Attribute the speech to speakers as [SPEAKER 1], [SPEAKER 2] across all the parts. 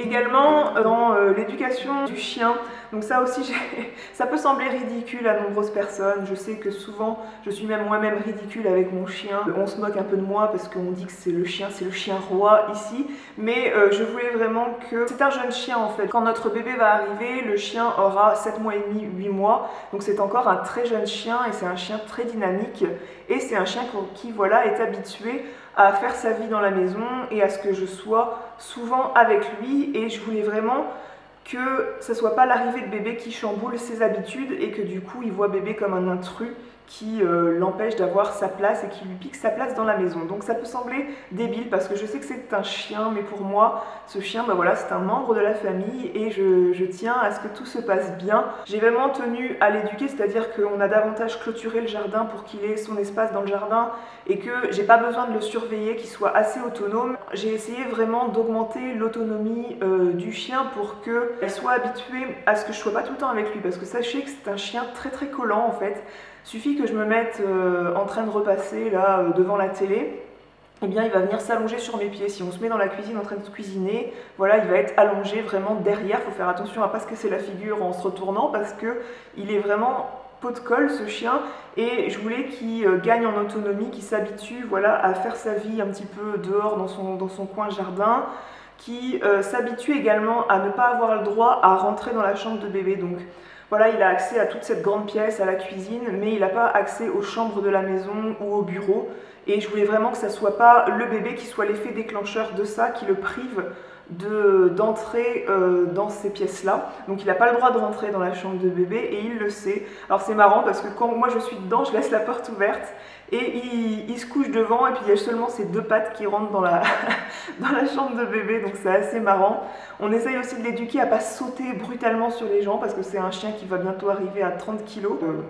[SPEAKER 1] Également dans l'éducation du chien, donc ça aussi ça peut sembler ridicule à nombreuses personnes, je sais que souvent je suis même moi-même ridicule avec mon chien, on se moque un peu de moi parce qu'on dit que c'est le chien roi ici, mais je voulais vraiment que c'est un jeune chien en fait. Quand notre bébé va arriver, le chien aura 7 mois et demi, 8 mois, donc c'est encore un très jeune chien et c'est un chien très dynamique et c'est un chien qui voilà est habitué à faire sa vie dans la maison et à ce que je sois souvent avec lui, et je voulais vraiment que ce soit pas l'arrivée de bébé qui chamboule ses habitudes et que du coup il voit bébé comme un intrus qui l'empêche d'avoir sa place et qui lui pique sa place dans la maison. Donc ça peut sembler débile parce que je sais que c'est un chien, mais pour moi ce chien, voilà, c'est un membre de la famille et je tiens à ce que tout se passe bien. J'ai vraiment tenu à l'éduquer, c'est-à-dire qu'on a davantage clôturé le jardin pour qu'il ait son espace dans le jardin et que j'ai pas besoin de le surveiller, qu'il soit assez autonome. J'ai essayé vraiment d'augmenter l'autonomie du chien pour qu'il soit habitué à ce que je sois pas tout le temps avec lui, parce que sachez que c'est un chien très très collant en fait. Suffit que je me mette en train de repasser là devant la télé, et bien il va venir s'allonger sur mes pieds. Si on se met dans la cuisine en train de cuisiner, voilà, il va être allongé vraiment derrière. Il faut faire attention à ne pas se casser la figure en se retournant parce que il est vraiment pot de colle ce chien, et je voulais qu'il gagne en autonomie, qu'il s'habitue voilà, à faire sa vie un petit peu dehors dans son coin jardin, qui s'habitue également à ne pas avoir le droit à rentrer dans la chambre de bébé. Donc voilà, il a accès à toute cette grande pièce, à la cuisine, mais il n'a pas accès aux chambres de la maison ou au bureau. Et je voulais vraiment que ça ne soit pas le bébé qui soit l'effet déclencheur de ça, qui le prive d'entrer dans ces pièces-là. Donc il n'a pas le droit de rentrer dans la chambre de bébé et il le sait. Alors c'est marrant parce que quand moi je suis dedans, je laisse la porte ouverte et il se couche devant, et puis il y a seulement ses deux pattes qui rentrent dans la chambre de bébé, donc c'est assez marrant. On essaye aussi de l'éduquer à ne pas sauter brutalement sur les gens parce que c'est un chien qui va bientôt arriver à 30 kg.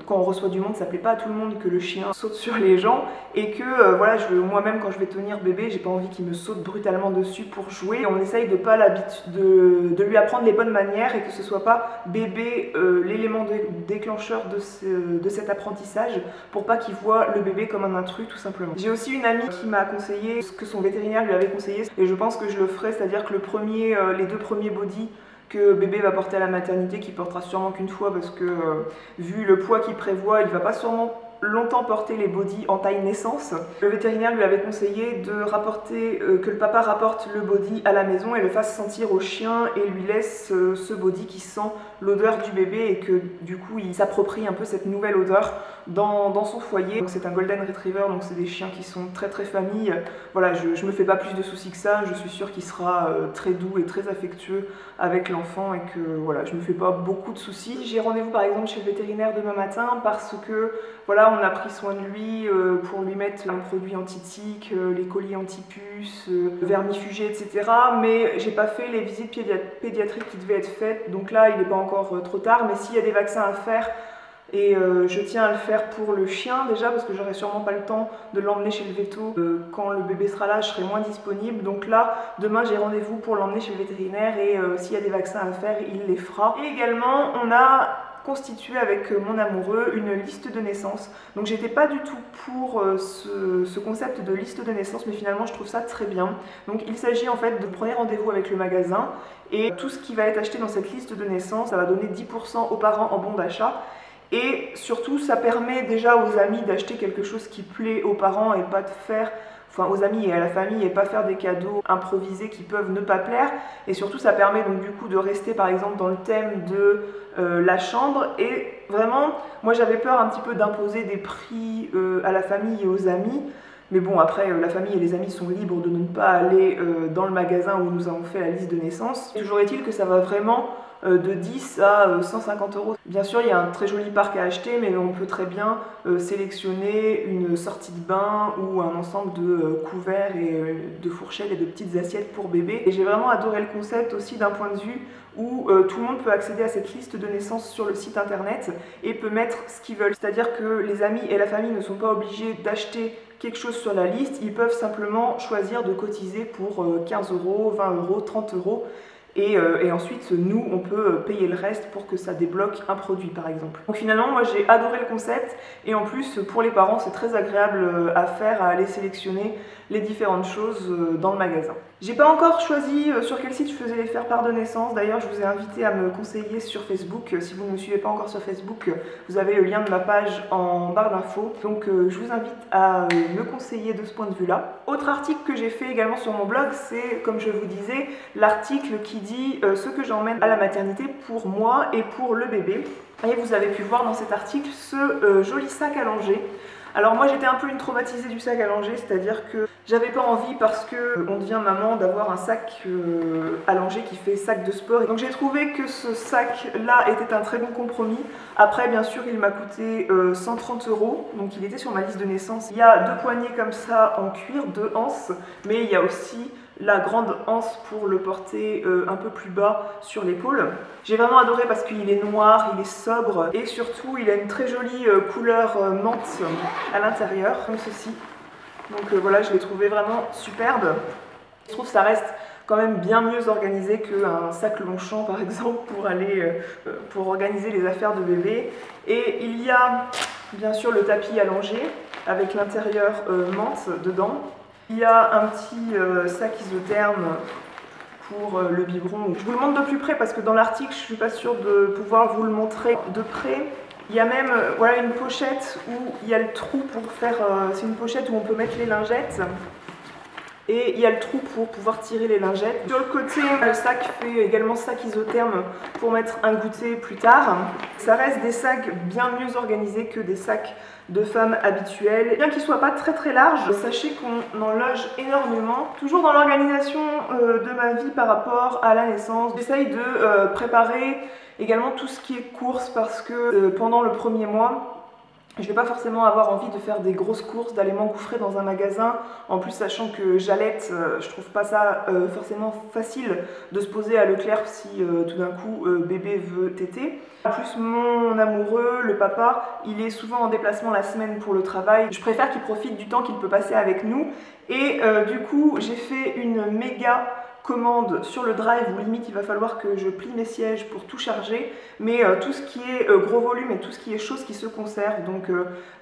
[SPEAKER 1] Quand on reçoit du monde, ça ne plaît pas à tout le monde que le chien saute sur les gens, et que voilà, moi-même quand je vais tenir bébé, j'ai pas envie qu'il me saute brutalement dessus pour jouer. Et on essaye de lui apprendre les bonnes manières et que ce soit pas bébé l'élément déclencheur de cet apprentissage, pour pas qu'il voit le bébé comme un intrus tout simplement. J'ai aussi une amie qui m'a conseillé ce que son vétérinaire lui avait conseillé, et je pense que je le ferai, c'est-à-dire que les 2 premiers bodys que bébé va porter à la maternité, qu'il portera sûrement qu'une fois parce que vu le poids qu'il prévoit, il va pas sûrement longtemps porter les bodys en taille naissance. Le vétérinaire lui avait conseillé de rapporter, que le papa rapporte le body à la maison et le fasse sentir au chien et lui laisse ce body qui sent l'odeur du bébé, et que du coup il s'approprie un peu cette nouvelle odeur dans son foyer. C'est un golden retriever, donc c'est des chiens qui sont très très famille. Voilà, je me fais pas plus de soucis que ça, je suis sûre qu'il sera très doux et très affectueux avec l'enfant et que voilà, je me fais pas beaucoup de soucis. J'ai rendez-vous par exemple chez le vétérinaire demain matin parce que voilà, on a pris soin de lui pour lui mettre un produit anti-tic, les colliers anti-puces, vermifugés, etc. Mais j'ai pas fait les visites pédiatriques qui devaient être faites, donc là il n'est pas encore trop tard, mais s'il y a des vaccins à faire, et je tiens à le faire pour le chien déjà parce que j'aurai sûrement pas le temps de l'emmener chez le véto. Quand le bébé sera là, je serai moins disponible. Donc là, demain j'ai rendez-vous pour l'emmener chez le vétérinaire, et s'il y a des vaccins à faire, il les fera. Et également, on a constitué avec mon amoureux une liste de naissance. Donc j'étais pas du tout pour ce concept de liste de naissance, mais finalement je trouve ça très bien. Donc il s'agit en fait de prendre rendez-vous avec le magasin, et tout ce qui va être acheté dans cette liste de naissance, ça va donner 10% aux parents en bon d'achat. Et surtout, ça permet déjà aux amis d'acheter quelque chose qui plaît aux parents et pas de faire, enfin aux amis et à la famille, et pas faire des cadeaux improvisés qui peuvent ne pas plaire. Et surtout, ça permet donc du coup de rester par exemple dans le thème de la chambre. Et vraiment, moi j'avais peur un petit peu d'imposer des prix à la famille et aux amis. Mais bon, après, la famille et les amis sont libres de ne pas aller dans le magasin où nous avons fait la liste de naissance. Toujours est-il que ça va vraiment de 10 à 150 €. Bien sûr, il y a un très joli parc à acheter, mais on peut très bien sélectionner une sortie de bain ou un ensemble de couverts et de fourchettes et de petites assiettes pour bébé. Et j'ai vraiment adoré le concept aussi d'un point de vue où tout le monde peut accéder à cette liste de naissance sur le site internet et peut mettre ce qu'ils veulent. C'est-à-dire que les amis et la famille ne sont pas obligés d'acheter quelque chose sur la liste, ils peuvent simplement choisir de cotiser pour 15 €, 20 €, 30 €. et ensuite nous on peut payer le reste pour que ça débloque un produit par exemple. Donc finalement moi j'ai adoré le concept et en plus pour les parents c'est très agréable à faire, à aller sélectionner les différentes choses dans le magasin. J'ai pas encore choisi sur quel site je faisais les faire-part de naissance, d'ailleurs je vous ai invité à me conseiller sur Facebook. Si vous ne me suivez pas encore sur Facebook, vous avez le lien de ma page en barre d'infos, donc je vous invite à me conseiller de ce point de vue là. Autre article que j'ai fait également sur mon blog, c'est comme je vous disais l'article qui dit ce que j'emmène à la maternité pour moi et pour le bébé. Et vous avez pu voir dans cet article ce joli sac allongé. Alors moi j'étais un peu une traumatisée du sac allongé, c'est-à-dire que j'avais pas envie parce que on devient maman d'avoir un sac allongé qui fait sac de sport. Et donc j'ai trouvé que ce sac là était un très bon compromis. Après bien sûr il m'a coûté 130 €, donc il était sur ma liste de naissance. Il y a deux poignées comme ça en cuir, deux anses, mais il y a aussi la grande anse pour le porter un peu plus bas sur l'épaule. J'ai vraiment adoré parce qu'il est noir, il est sobre et surtout il a une très jolie couleur menthe à l'intérieur, comme ceci. Donc voilà, je l'ai trouvé vraiment superbe. Je trouve que ça reste quand même bien mieux organisé qu'un sac Longchamp par exemple pour organiser les affaires de bébé. Et il y a bien sûr le tapis allongé avec l'intérieur menthe dedans. Il y a un petit sac isotherme pour le biberon. Je vous le montre de plus près parce que dans l'article, je ne suis pas sûre de pouvoir vous le montrer de près. Il y a même voilà, une pochette où il y a le trou pour faire... c'est une pochette où on peut mettre les lingettes. Et il y a le trou pour pouvoir tirer les lingettes. Sur le côté, le sac fait également sac isotherme pour mettre un goûter plus tard. Ça reste des sacs bien mieux organisés que des sacs de femmes habituels. Bien qu'ils ne soient pas très larges, sachez qu'on en loge énormément. Toujours dans l'organisation de ma vie par rapport à la naissance, j'essaye de préparer également tout ce qui est courses parce que pendant le premier mois, je ne vais pas forcément avoir envie de faire des grosses courses, d'aller m'engouffrer dans un magasin. En plus, sachant que j'allaite, je trouve pas ça forcément facile de se poser à Leclerc si tout d'un coup bébé veut téter. En plus, mon amoureux, le papa, il est souvent en déplacement la semaine pour le travail. Je préfère qu'il profite du temps qu'il peut passer avec nous. Et du coup, j'ai fait une méga commande sur le drive où limite il va falloir que je plie mes sièges pour tout charger, mais tout ce qui est gros volume et tout ce qui est choses qui se conservent, donc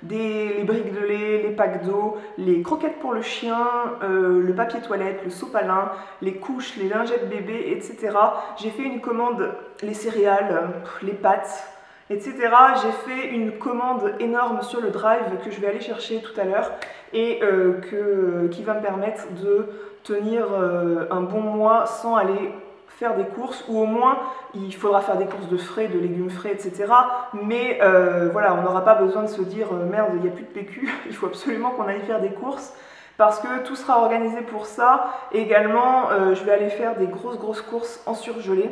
[SPEAKER 1] les briques de lait, les packs d'eau, les croquettes pour le chien, le papier toilette, le sopalin, les couches, les lingettes bébé, etc. J'ai fait une commande, les céréales, les pâtes, etc. J'ai fait une commande énorme sur le drive que je vais aller chercher tout à l'heure et qui va me permettre de tenir un bon mois sans aller faire des courses, ou au moins il faudra faire des courses de frais, de légumes frais, etc. Mais voilà, on n'aura pas besoin de se dire merde, il n'y a plus de PQ, il faut absolument qu'on aille faire des courses. Parce que tout sera organisé pour ça. Et également, je vais aller faire des grosses courses en surgelé.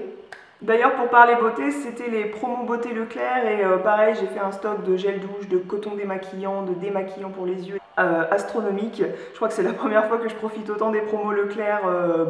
[SPEAKER 1] D'ailleurs, pour parler beauté, c'était les promos beauté Leclerc et pareil, j'ai fait un stock de gel douche, de coton démaquillant, de démaquillant pour les yeux astronomique. Je crois que c'est la première fois que je profite autant des promos Leclerc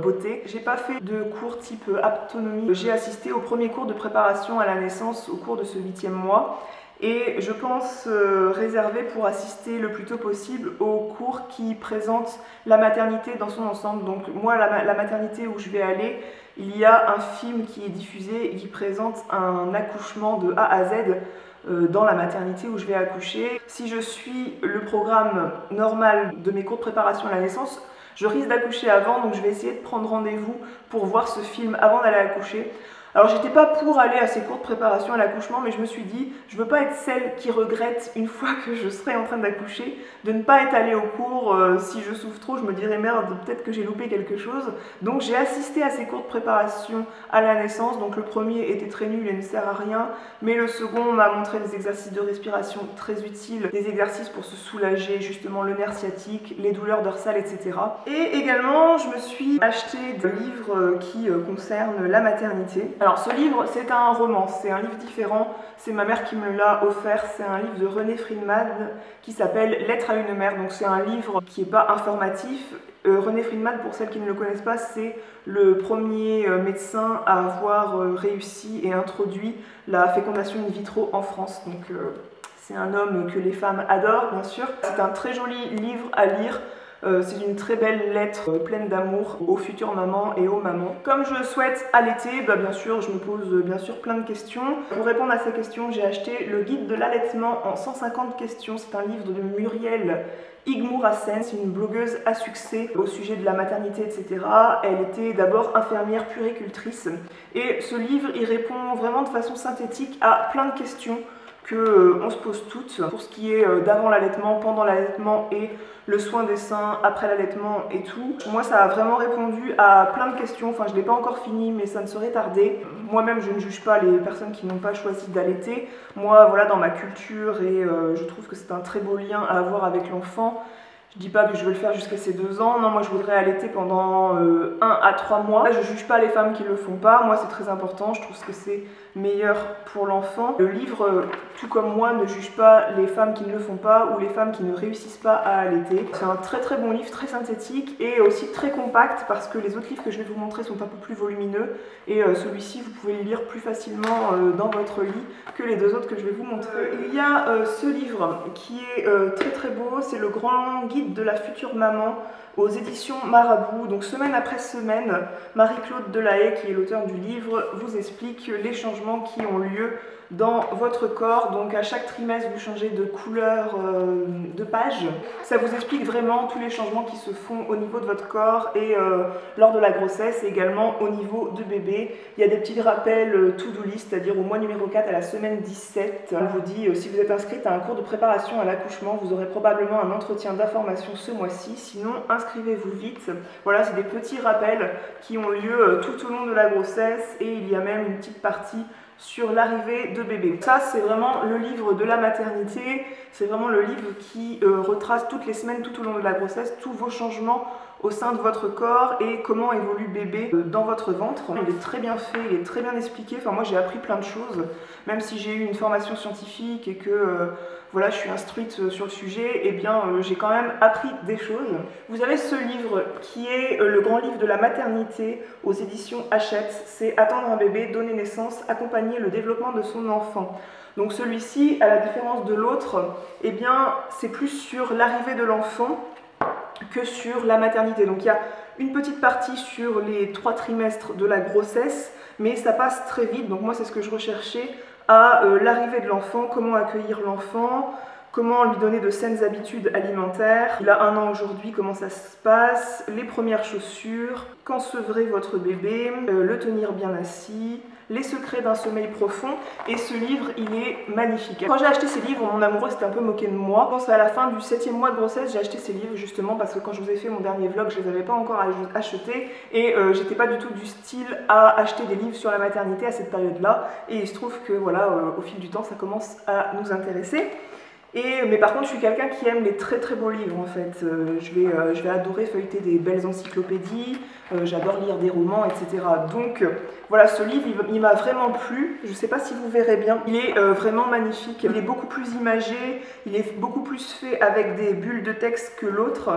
[SPEAKER 1] beauté. J'ai pas fait de cours type aptonomie. J'ai assisté au premier cours de préparation à la naissance au cours de ce 8e mois. Et je pense réserver pour assister le plus tôt possible aux cours qui présentent la maternité dans son ensemble. Donc moi, la maternité où je vais aller, il y a un film qui est diffusé et qui présente un accouchement de A à Z dans la maternité où je vais accoucher. Si je suis le programme normal de mes cours de préparation à la naissance, je risque d'accoucher avant, donc je vais essayer de prendre rendez-vous pour voir ce film avant d'aller accoucher. Alors j'étais pas pour aller à ces cours de préparation à l'accouchement, mais je me suis dit, je veux pas être celle qui regrette une fois que je serai en train d'accoucher, de ne pas être allée au cours. Si je souffre trop, je me dirais merde, peut-être que j'ai loupé quelque chose. Donc j'ai assisté à ces cours de préparation à la naissance. Donc le premier était très nul et ne sert à rien, mais le second m'a montré des exercices de respiration très utiles, des exercices pour se soulager, justement le nerf sciatique, les douleurs dorsales, etc. Et également, je me suis acheté des livres qui concernent la maternité. Alors ce livre, c'est un roman, c'est un livre différent, c'est ma mère qui me l'a offert, c'est un livre de René Friedman qui s'appelle Lettre à une mère, donc c'est un livre qui n'est pas informatif. René Friedman, pour celles qui ne le connaissent pas, c'est le premier médecin à avoir réussi et introduit la fécondation in vitro en France, donc c'est un homme que les femmes adorent bien sûr. C'est un très joli livre à lire. C'est une très belle lettre pleine d'amour aux futures mamans et aux mamans. Comme je souhaite allaiter, bien sûr, je me pose plein de questions. Pour répondre à ces questions, j'ai acheté le guide de l'allaitement en 150 questions. C'est un livre de Muriel Igmourassen, c'est une blogueuse à succès au sujet de la maternité, etc. Elle était d'abord infirmière puéricultrice. Et ce livre, il répond vraiment de façon synthétique à plein de questions qu'on se pose toutes pour ce qui est d'avant l'allaitement, pendant l'allaitement et le soin des seins après l'allaitement et tout. Moi, ça a vraiment répondu à plein de questions. Enfin, je ne l'ai pas encore fini, mais ça ne saurait tarder. Moi-même, je ne juge pas les personnes qui n'ont pas choisi d'allaiter. Moi, voilà, dans ma culture, et je trouve que c'est un très beau lien à avoir avec l'enfant. Je dis pas que je veux le faire jusqu'à ses 2 ans, non, moi je voudrais allaiter pendant 1 à 3 mois. Là, je juge pas les femmes qui le font pas, moi c'est très important, je trouve que c'est meilleur pour l'enfant. Le livre, tout comme moi, ne juge pas les femmes qui ne le font pas ou les femmes qui ne réussissent pas à allaiter. C'est un très bon livre, très synthétique et aussi très compact parce que les autres livres que je vais vous montrer sont un peu plus volumineux et celui-ci vous pouvez le lire plus facilement dans votre lit que les 2 autres que je vais vous montrer. Il y a ce livre qui est très beau, c'est le grand guide de la future maman aux éditions Marabout. Donc semaine après semaine, Marie-Claude Delahaye, qui est l'auteure du livre, vous explique les changements qui ont lieu dans votre corps. Donc à chaque trimestre, vous changez de couleur de page. Ça vous explique vraiment tous les changements qui se font au niveau de votre corps et lors de la grossesse et également au niveau de bébé. Il y a des petits rappels to-do list, c'est-à-dire au mois numéro 4 à la semaine 17. On vous dit, si vous êtes inscrite à un cours de préparation à l'accouchement, vous aurez probablement un entretien d'information ce mois-ci, sinon inscrivez-vous vite. Voilà, c'est des petits rappels qui ont lieu tout au long de la grossesse et il y a même une petite partie sur l'arrivée de bébé. Ça, c'est vraiment le livre de la maternité, c'est vraiment le livre qui retrace toutes les semaines, tout au long de la grossesse, tous vos changements au sein de votre corps et comment évolue bébé dans votre ventre. Il est très bien fait, il est très bien expliqué. Enfin, moi, j'ai appris plein de choses, même si j'ai eu une formation scientifique et que voilà, je suis instruite sur le sujet, et bien j'ai quand même appris des choses. Vous avez ce livre qui est le grand livre de la maternité aux éditions Hachette. C'est Attendre un bébé, donner naissance, accompagner le développement de son enfant. Donc celui-ci, à la différence de l'autre, eh bien c'est plus sur l'arrivée de l'enfant que sur la maternité. Donc il y a une petite partie sur les 3 trimestres de la grossesse, mais ça passe très vite. Donc moi, c'est ce que je recherchais à l'arrivée de l'enfant, comment accueillir l'enfant, comment lui donner de saines habitudes alimentaires. Il a 1 an aujourd'hui, comment ça se passe, les premières chaussures, quand sevrer votre bébé, le tenir bien assis, les secrets d'un sommeil profond. Et ce livre, il est magnifique. Quand j'ai acheté ces livres, mon amoureux s'était un peu moqué de moi. Je pense à la fin du 7e mois de grossesse, j'ai acheté ces livres justement parce que quand je vous ai fait mon dernier vlog, je les avais pas encore achetés et j'étais pas du tout du style à acheter des livres sur la maternité à cette période-là. Et il se trouve que voilà, au fil du temps, ça commence à nous intéresser. Mais par contre, je suis quelqu'un qui aime les très beaux livres en fait. Je vais adorer feuilleter des belles encyclopédies, j'adore lire des romans, etc. Donc voilà, ce livre, il m'a vraiment plu. Je ne sais pas si vous verrez bien. Il est vraiment magnifique. Il est beaucoup plus imagé, il est beaucoup plus fait avec des bulles de texte que l'autre.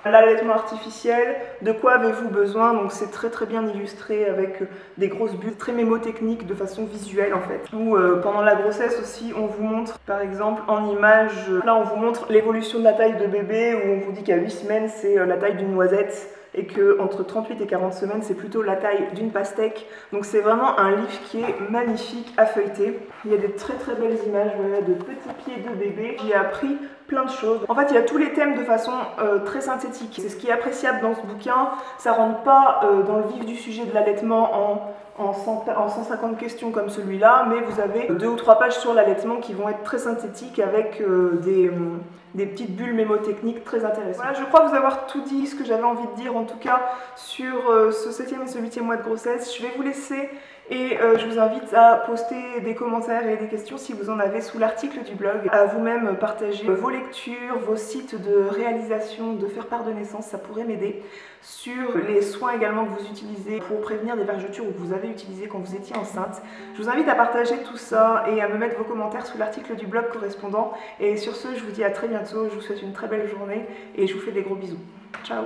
[SPEAKER 1] L'allaitement artificiel, de quoi avez-vous besoin? Donc c'est très bien illustré avec des grosses bulles, très mémotechniques de façon visuelle en fait. Ou pendant la grossesse aussi, on vous montre par exemple en image, là on vous montre l'évolution de la taille de bébé où on vous dit qu'à 8 semaines c'est la taille d'une noisette et qu'entre 38 et 40 semaines c'est plutôt la taille d'une pastèque. Donc c'est vraiment un livre qui est magnifique à feuilleter. Il y a des très belles images, voilà, de petits pieds de bébé. J'ai appris plein de choses. En fait, il y a tous les thèmes de façon très synthétique. C'est ce qui est appréciable dans ce bouquin. Ça rentre pas dans le vif du sujet de l'allaitement en 150 questions comme celui-là, mais vous avez 2 ou 3 pages sur l'allaitement qui vont être très synthétiques avec des petites bulles mémotechniques très intéressantes. Voilà, je crois vous avoir tout dit ce que j'avais envie de dire en tout cas sur ce 7e et ce 8e mois de grossesse. Je vais vous laisser et je vous invite à poster des commentaires et des questions si vous en avez sous l'article du blog, à vous-même partager vos lectures, vos sites de réalisation de faire part de naissance, ça pourrait m'aider, sur les soins également que vous utilisez pour prévenir des vergetures ou que vous avez utilisé quand vous étiez enceinte. Je vous invite à partager tout ça et à me mettre vos commentaires sous l'article du blog correspondant. Et sur ce, je vous dis à très bientôt, je vous souhaite une très belle journée et je vous fais des gros bisous. Ciao!